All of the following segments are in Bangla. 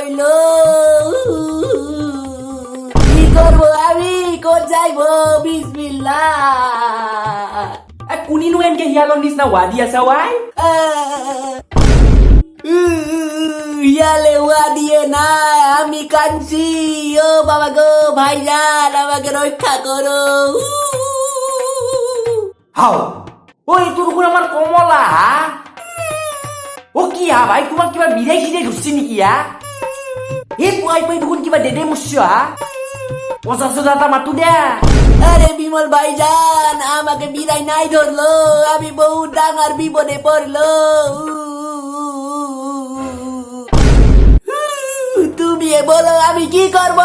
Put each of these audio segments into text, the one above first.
গইল কি করবো আমি কোন যাইবো বিসমিল্লাহ কুনিনো এনকে হিয়ালৰ নিচিনা ৱাদি আছে ৱাই ইয়ালে ওয়া দিয়ে না আমি কাঁদছি ও বাবা গো ভাইজান আমাকে রক্ষা করো হাও ও এইটো দেখোন আমাৰ কমলা ও কি হা ভাই তোমাক কিবা বিৰাই খিৰাই ধৰছি নেকি হা এই পুৱাই পুৱাই দেখোন কিবা দেদে মুছছ হা 50,000 মাতো দে আরে বিমল ভাইজান আমাকে বিদায় নাই ধরলো আমি বহুত ডাঙার বিপদে পড়লো তুমি বলো আমি কি করব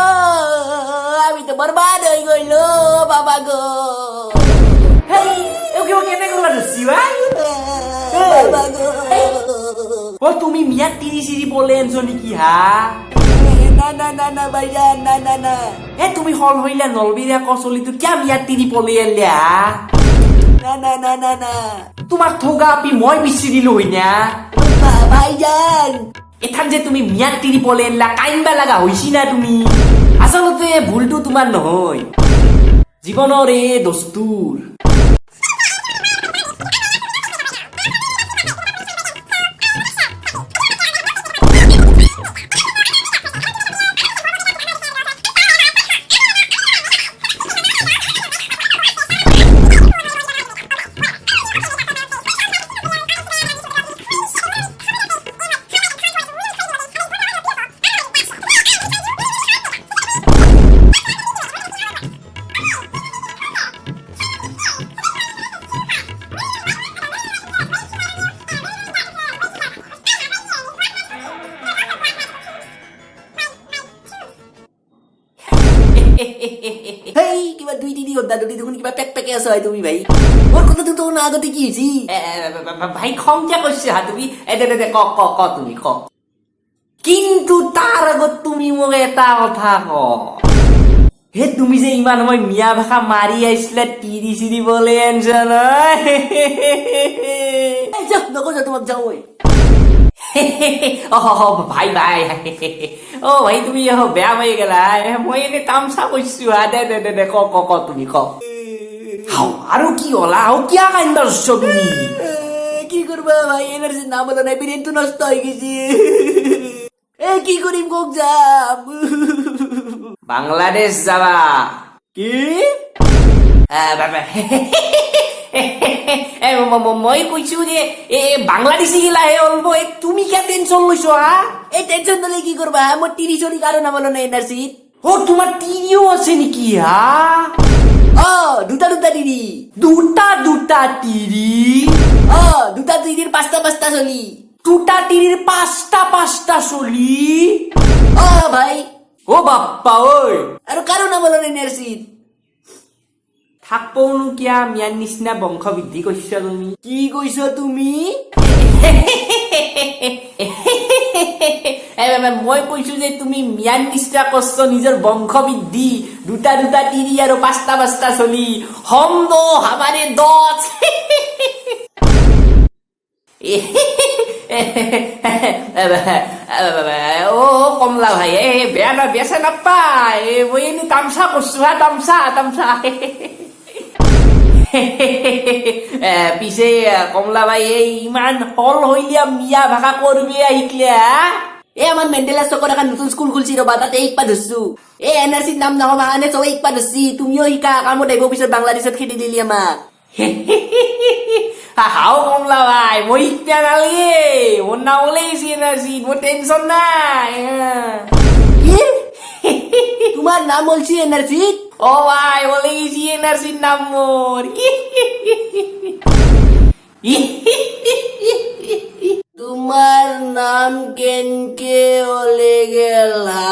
আমি তো বরবাদ হয়ে গইল বাবা গো হেই এও কিবা কেনে গলা ধৰছি ভাই বাবা গো ও তুমি মিয়া তিৰি চিৰি বলে এনছো নেকি হা না না না না ভাইজান না না না এ তুমি হল হইলা নলবিরা কচলিটো কিয়া মিয়া তিৰি পলে এলিয়া না না না না না তোমাক থগা আপি মই বিচিৰিলো হইনা ভাইজান এথান যে তুমি মিয়া তিৰি পলে এনলা কাইনবা লাগা হইছি না তুমি আচলতে ভুলটো তোমাৰ নহয় জীৱনৰ এ দস্তুৰ হেই কিবা দুই দিদি হদ্দা দুই দেখুন কিবা পেক পেকে আছো হয় তুমি ভাই ওর কথা তো না আগতে কি হইছি ভাই খং কিয়া কৈছে হা তুমি দে দে দে ক তুমি ক কিন্তু তাৰ আগত তুমি মোক এটা কথা ক হে তুমি যে ইমান সময় মিয়া ভাষা মাৰি আইছিলা তিৰি চিৰি বলে এনছ নহয় যাও নকো যাও তোমাক যাও ওই ভাই ভাই ও ভাই তুমি বেয়া পাই গেলা মই এনে তামচা কৈছো হা দে দে দে দে ক তুমি ক আৰু কি হলা কিয়া কান্দা হচ্ছ তুমি কি করবা ভাই এনার্জি না বলো না বিরেন তো নষ্ট হয়ে গেছে এ কি করিম কোক যাম বাংলাদেশ যাবা কি মই কৈছো যে বাংলাদেশি গিলাহে অলব তুমি কিয়া টেনশন লৈছো হা এই টেনশন নিলে কি করবা আমার তিরিশরি কারণ না বলো না এনার্জি ও তোমাৰ তিৰিও আছে নেকি হা ও দুটা দুটা দিদি দুটা তিৰি ও দুটা দিদির পাঁচটা পাঁচটা চলি দুটা তিৰিৰ পাঁচটা চলি ও ভাই ও বাপ্পা ঐ আর কারণ না বলো না এনার্জি থাকপৌনো কিয়া মিয়াৰ নিচিনা বংশ বৃদ্ধি কৰিছ তুমি কি কইছো তুমি মই কৈছো যে তুমি মিয়াৰ নিচিনা কষ্ট নিজৰ বংশ বৃদ্ধি দুটা তিৰি আৰু পাঁচটা চলি হম দো হামাৰে দছ ও কমলা ভাই বেয়া চেয়া নাপায় মই এনে তামচা কৰছো হা তামচা পিছে কমলা ভাই ইমান হল হইলিয়া মিয়া ভাষা করবে আহিকলে এ আমার মেন্ডেলা চকর এখন নতুন স্কুল খুলছি রবা তাতে ইকপা ধরছু এ এনআরসির নাম নহবা আনে চবে ইকপা ধরছি তুমিও শিকা কামত আহিব পিছত বাংলাদেশত খেদি দিলি আমাক হাও কমলা ভাই মই শিকতে নালাগে মোর নাম ওলাইছি এনার্জি মোর টেনশন নাই কি তোমার নাম বলছি এনআরসি ও ভাই ওলাইছি এনার্জির নাম মোর তোমার নাম কেনকে ওলে গেলা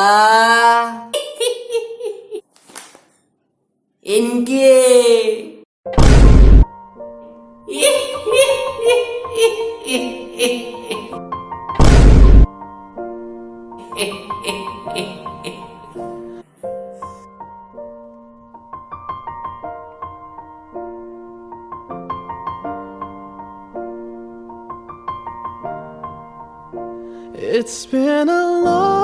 NK It's been a long